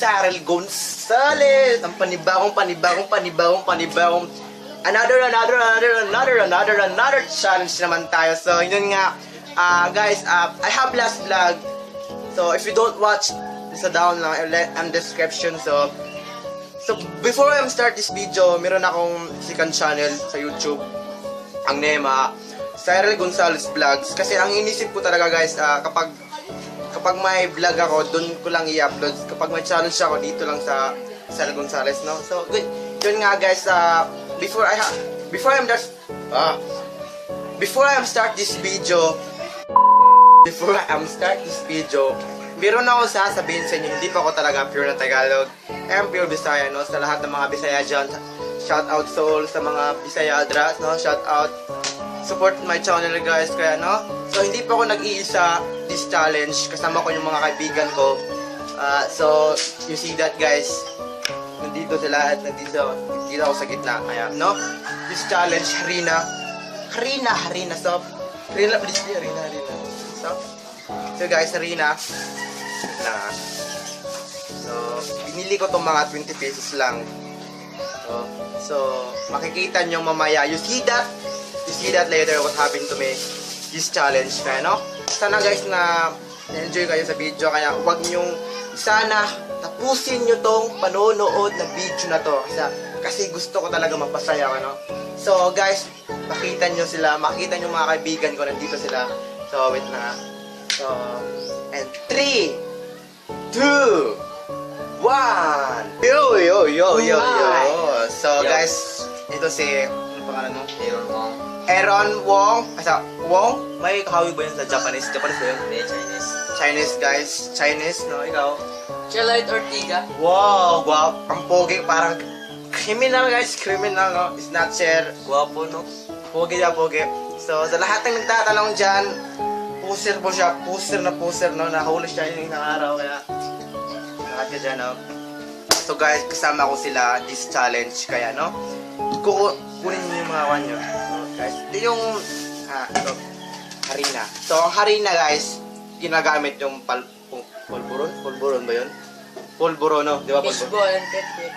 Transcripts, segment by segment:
Cyril Gonzalez. Ang panibagong another challenge naman tayo. So, yun nga. Guys, I have last vlog. So, if you don't watch, sa down lang, and description. So, before I start this video, meron akong second channel sa YouTube. Ang nema, Cyril Gonzalez Vlogs. Kasi ang inisip ko talaga guys, kapag may vlog ako, dun ko lang i-upload. Kapag may challenge ako, dito lang sa Cyril Gonzalez, no? So, good. Yun nga guys, before I start this video, meron ako sasabihin sa inyo, hindi pa ako talaga pure na Tagalog. I'm pure Bisaya, no? Sa lahat ng mga Bisaya dyan, shout out soul sa mga Bisaya adras, no? Shout out, support my channel guys, kaya no? So, hindi pa ako nag-iisa this challenge, kasama ko yung mga kaibigan ko. So, you see that guys, nandito sila at nandito ako sa gitna, kaya no? This challenge, Harina, so, Harina, please, Harina. So guys, Harina, so, binili ko tong mga 20 pesos lang. So, makikita nyo mamaya. You see that later what happened to me. This challenge, kaya no? Sana guys na enjoy kayo sa video. Kaya huwag nyong, sana tapusin nyo tong panonood na video na to. Kasi gusto ko talaga magpasaya, no? So guys, makita nyo mga kaibigan ko, nandito sila. So, wait na. So, and 3, 2, 1. Yo. So, guys, ito si, ano pangalan mo? Aaron Wong. Wong? May kahawig ba yun sa Japanese? Japanese ba yun? Chinese. Chinese, guys. Chinese, no? Ikaw? Charlotte Ortiga. Wow, ang pogi. Parang criminal, guys. Criminal, no? Snatcher. Guwapo, no? Pogi. So, sa lahat ng nagtatanong dyan, poser po siya. Poser, no? Nahuli siya yung isang araw, kaya lahat ka dyan, no? So, guys, kasama ko sila this challenge, kaya, no? Kunin niyo yung mga one nyo. So, guys, ito yung, ito, harina. So, ang harina, guys, ginagamit yung pulburon ba yun? Pulburon, no? Di ba? Fishball and ketchup.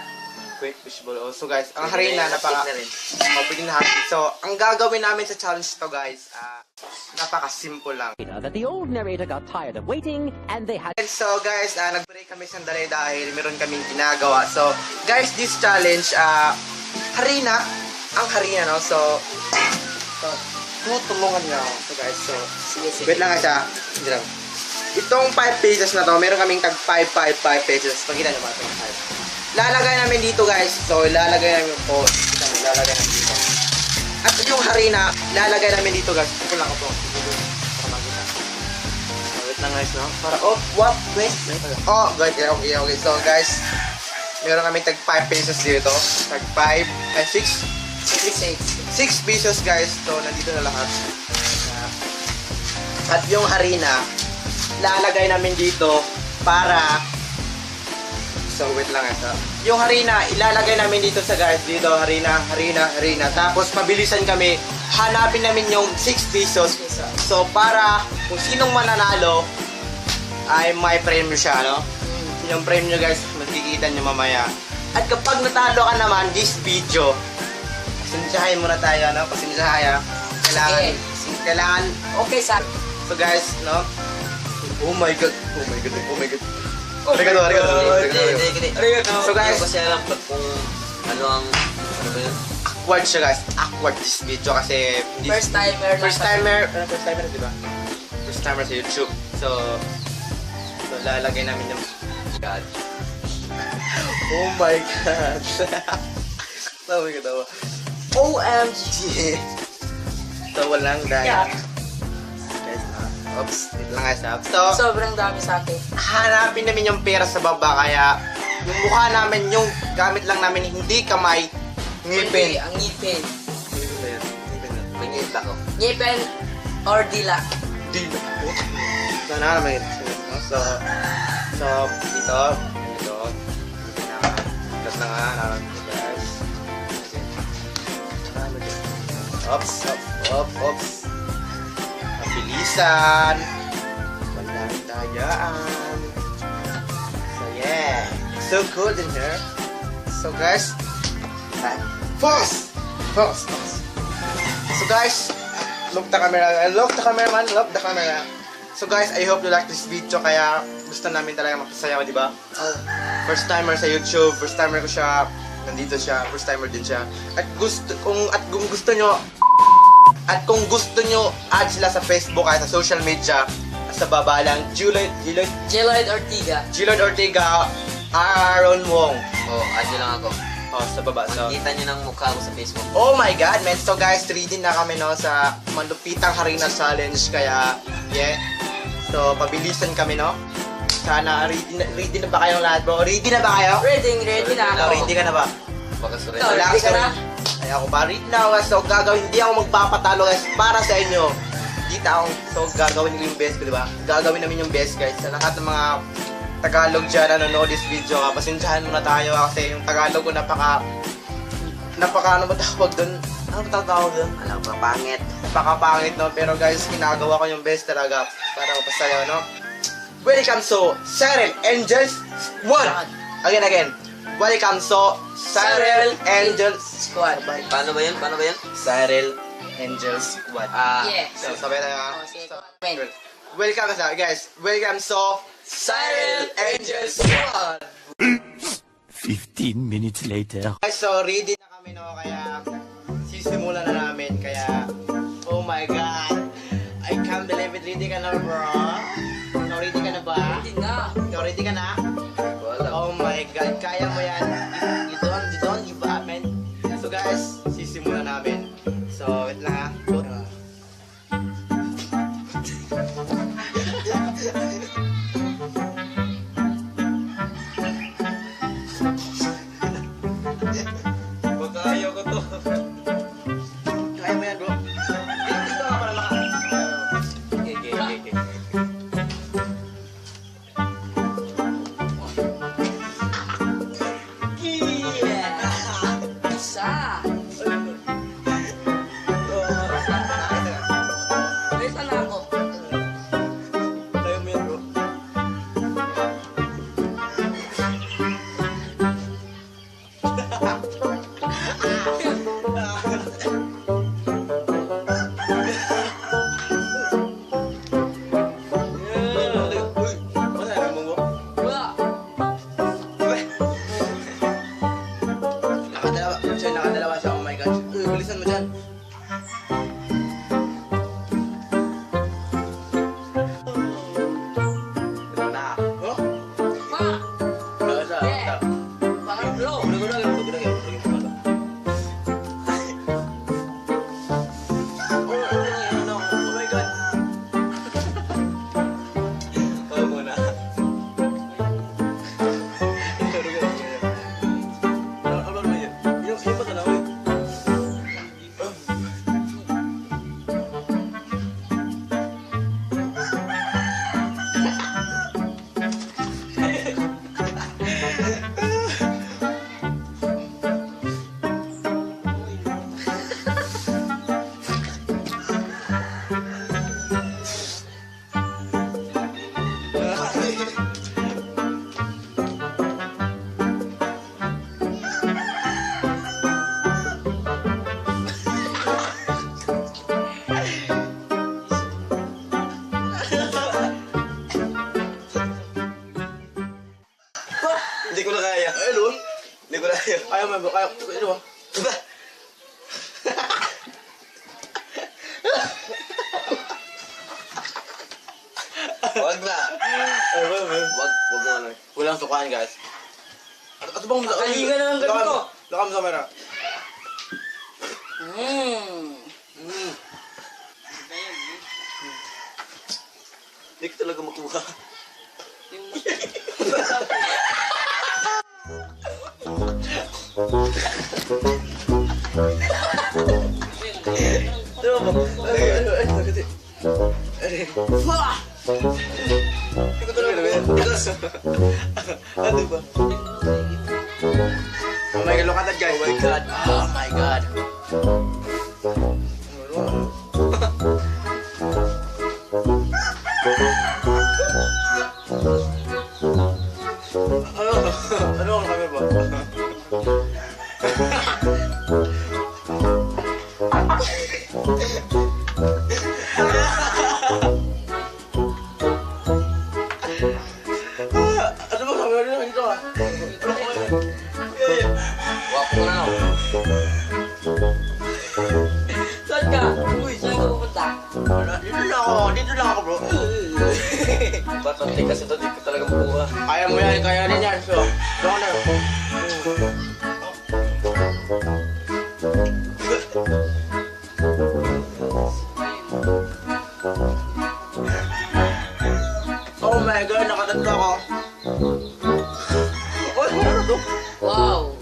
Quick fishball. Oh, so guys, ang harina pwede na happy. So, ang gagawin namin sa challenge to guys, napaka-simple lang. That the old narrator got tired of waiting and they had... So guys, nag-break kami sandali dahil meron kaming ginagawa. So, guys, this challenge, harina, no? So, tutulungan niyo ako. So guys, sige. Wait lang guys, hindi lang. Itong 5 pesos na to, meron kaming tag 5 pesos. Pagkita nyo ba itong 5? Lalagay namin dito guys. So, lalagay namin po. Lalagay namin dito. At yung harina, lalagay namin dito guys. Ito lang ako. Para makita. So, wait lang guys, no? Para, wait. Oh, good. Okay. So, guys, meron kami tag 5 pesos dito. Tag 5, 6 pesos guys. So, nandito na lahat. At yung harina, lalagay namin dito para... So, wait lang ito. Yung harina, ilalagay namin dito sa guys. Dito, harina. Tapos, pabilisan kami. Hanapin namin yung 6 pesos. So, para kung sinong mananalo, ay may premyo siya, no? Yung premyo guys, magkikita nyo mamaya. At kapag natalo ka naman, this video, pasensyahin muna tayo, no? Pasensyahin. Kailangan. Okay, sir. So, guys, no? Oh my god. Arigato. So guys, kasi alam kung ano ba yun? Awkward siya guys. Awkward this video kasi First timer, di ba? First timer sa YouTube. So lalagay namin yung God. Oh my god. Tawa ka tawa. OMG. So walang dahil. Oops, dito lang guys. So, sobrang dami sa akin. Hanapin namin yung pera sa baba, kaya yung mukha namin, yung gamit lang namin, hindi kamay, ngipin. Ang ngipin. May ngipin ako. Ngipin or dila. Dila. Ito na naman yun. So, dito. Plus na nga, guys. Oops. Bilisan. Walang dayaan. So, yeah. so cold in here. So guys, pause. So guys, look the camera, look the cameraman, look the camera. So guys, I hope you like this video, kaya gusto namin talaga magpasaya ko, di ba? First timer sa YouTube, first timer ko siya, nandito siya, first timer din siya. At kung gusto nyo, add sila sa Facebook at sa social media, sa baba lang, Jeloid Ortiga. Aaron Wong. Add nyo lang ako. Sa baba. So, Kita nyo ng mukha ko sa Facebook. oh my God, man. So guys, 3D na kami no sa malupitang Harina Challenge, kaya yeah. So, pabilisan kami no. Sana ready na ba kayong lahat, bro? Ready na ba kayo? Ready na ako. Ready ka na ba? Baka surrender. Ikaw, ready ka na? Ay ako pa, ready na ako. So, hindi ako magpapatalo guys para sa inyo. Gagawin ko yung best ko, di ba? Gagawin namin yung best guys. Sa lahat ng mga Tagalog dyan na nanonood this video, pasensyahan muna tayo kasi yung Tagalog ko napaka ano ba tawag dun? Ano ba tawag dun? Alam ko, pangit. Napakapangit no, pero guys, ginagawa ko yung best talaga para mapasayaw no. Welcome to Cyril Angels Squad. Again. Welcome to Cyril Angels Squad. Paano ba yun? Cyril Angels Squad. Yeah. So, sabay tayo. sige. Welcome sa guys. Welcome to Cyril Angels Squad. 15 minutes later. Guys, so ready na kami no, kaya sisimulan na namin, kaya oh my God, I can't believe it. Ready ka na bro? Ikaw ready ka na ba? Ready na. Ikaw ready ka na? Wala. Oh my God, kaya mo yan. You don't give up, man. So guys, sisimulan namin. So wait lang ha. Baka ayaw ko to. Kaya mo yan bro. Dito ka para lang. Okay. Isa. Isa na ako. Kaya mo yan bro. Wala. Nakadalawa siya. Oh my God. Bilisan mo dyan. Ito na. Oh? Pa. Yeah. Bakit bro? Oh my God. Oh, muna. Hindi ko na kaya. Ayun. Hindi ko na kaya. Ayaw mo, ayaw. Ano ba? Wag na. Wag mo ano. Walang sukaan, guys. Ato bang Kalinga na lang gabi ko. Lakam sa kamera. Hindi ko talaga makuha. Ano ba? Oh my God, look at that guys. Oh my God. Oh my God. Ano? Ano ba sabi mo dito ah? Wapo na ako. Saan ka? Uy, saan ka pupunta? Dito lang ako bro. Ba't kasi ito, di ko talaga makuha. Kaya mo yan, kaya din yan. So, doon na. Oh my God, nakatatlo ako. Oh, ano to? Wow!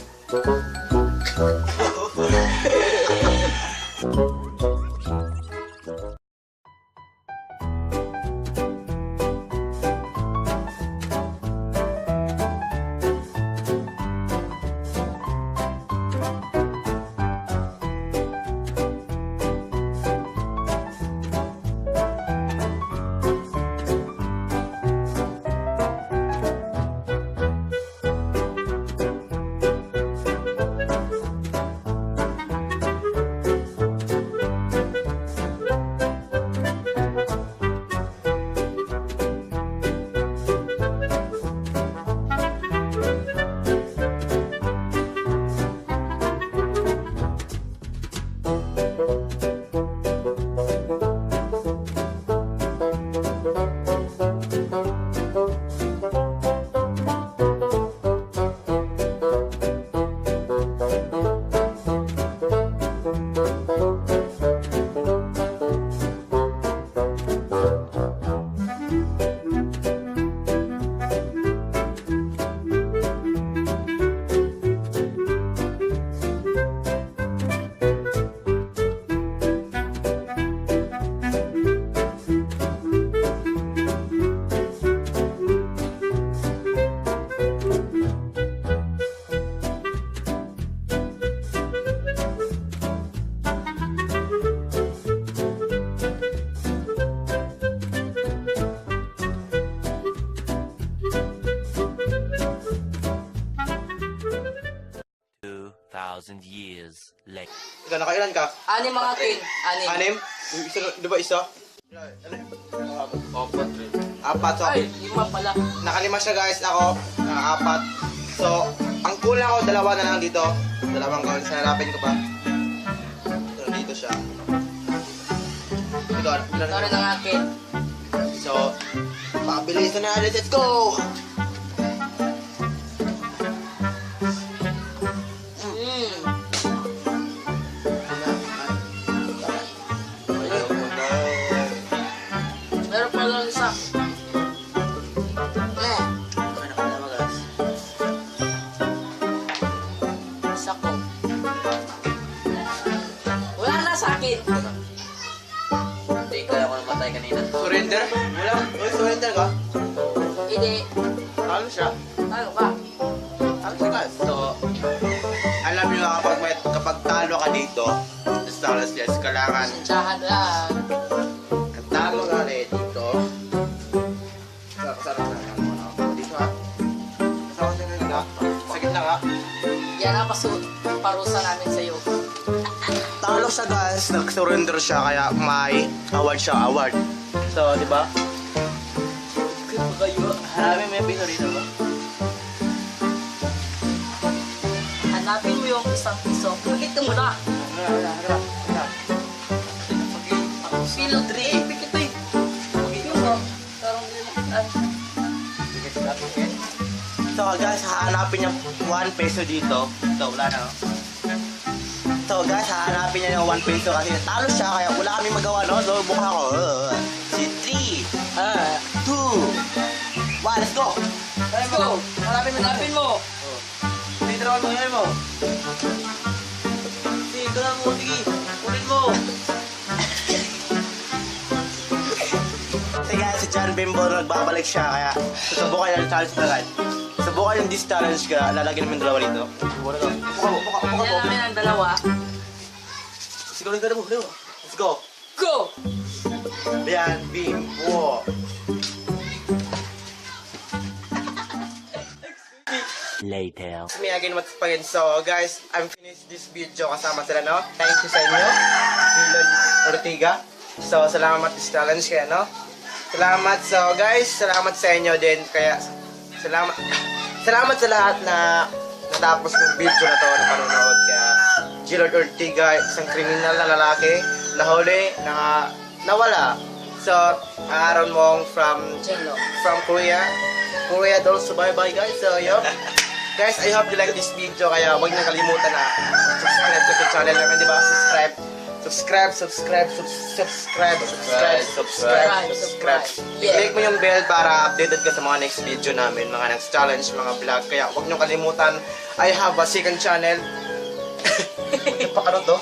Years later. Ikaw, nakailan ka? Anim mga kin. Anim. Anim? Yung isa, di ba isa? Ano? Opat rin. Apat. So, Ay, lima pala. nakalima siya guys. Ako, nakaapat. So, ang kulang ko, dalawa na lang dito. Dalawang gawin. Sanarapin ko pa. Ito, dito siya. Ito, Ito rin ang akin. So, pabilisan na natin. Let's go! Meron pa lang isa. Isa ko. Wala na sa akin. Hindi, kaya ko namatay kanina. Surrender? Wala. Uy, surrender ka? Hindi. Ano siya? Ano ka? Ano siya guys? So, alam nyo nga kapag talo ka dito, sa yes, kailangan Sensyahan lang. ang talo ka rin dito. Sarap na lang mo. Dito ha. Kasama siya nga. Sa gitna ka. Yan ang parusa namin sa'yo. Talo siya guys, nag-surrender siya kaya may award siya, award. So, di ba? Hanapin mo yung piso dito ba? Hanapin mo yung isang piso. Ulit mo na. Pilo 3. Pikit ito eh. Yun o. Parang hindi makitaan. So guys, hahanapin niya 1 peso dito. So, wala na. Oh. So guys, hahanapin niya yung 1 peso kasi talo siya kaya wala kami magawa no. So, mukha ko. Si 3, 2, 1, let's go! Let's go. Hanapin mo. Dito naman mo, mo. Dito na mo, sige. Ulit mo. So guys, si John Bimbo nagbabalik siya kaya susubukan yung challenge na guys. Subukan yung this challenge ka, lalagyan namin dalawa dito. Buka Yan namin ang dalawa. Siguro yung mo, let's go. Go! Yan, Bimbo. later. It's me again, what's up again? So guys, I'm finished this video kasama sila, no? Thank you sa inyo, Dylan Ortiga. So salamat this challenge kaya, no? Salamat. So guys, salamat sa inyo din. Kaya salamat sa lahat na natapos ng video na to na panonood. Kaya Gilard Ortiga, isang kriminal na lalaki, nahuli, nawala. So, Aaron Mong from Korea. Korea also, bye-bye guys. So, yo. Guys, I hope you like this video. Kaya huwag niyo kalimutan na subscribe to the channel namin, di ba? Subscribe. I-click mo yung bell para updated ka sa mga next video namin, mga next challenge, mga vlog. Kaya huwag niyo kalimutan, I have a second channel. Huwag niyo pa to.